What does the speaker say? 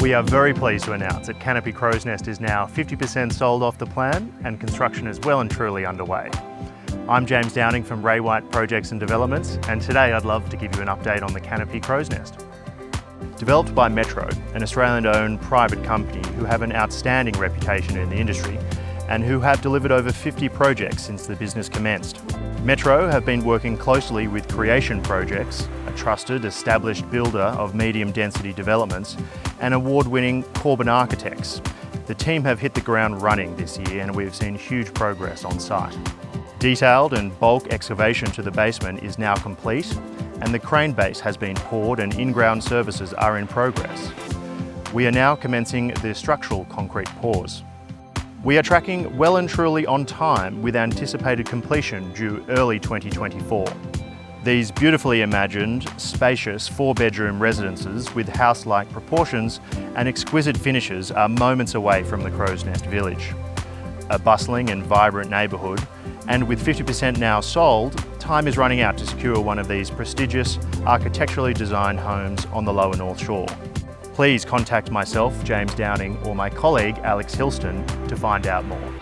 We are very pleased to announce that Canopy Crow's Nest is now 50% sold off the plan and construction is well and truly underway. I'm James Downing from Ray White Projects and Developments, and today I'd love to give you an update on the Canopy Crow's Nest. Developed by Metro, an Australian-owned private company who have an outstanding reputation in the industry and who have delivered over 50 projects since the business commenced. Metro have been working closely with Creation Projects, a trusted, established builder of medium-density developments, and award-winning Corbin Architects. The team have hit the ground running this year and we've seen huge progress on site. Detailed and bulk excavation to the basement is now complete, and the crane base has been poured and in-ground services are in progress. We are now commencing the structural concrete pours. We are tracking well and truly on time with anticipated completion due early 2024. These beautifully imagined, spacious 4-bedroom residences with house-like proportions and exquisite finishes are moments away from the Crow's Nest village. A bustling and vibrant neighbourhood, and with 50% now sold, time is running out to secure one of these prestigious, architecturally designed homes on the lower North Shore. Please contact myself, James Downing, or my colleague, Alex Hilston, to find out more.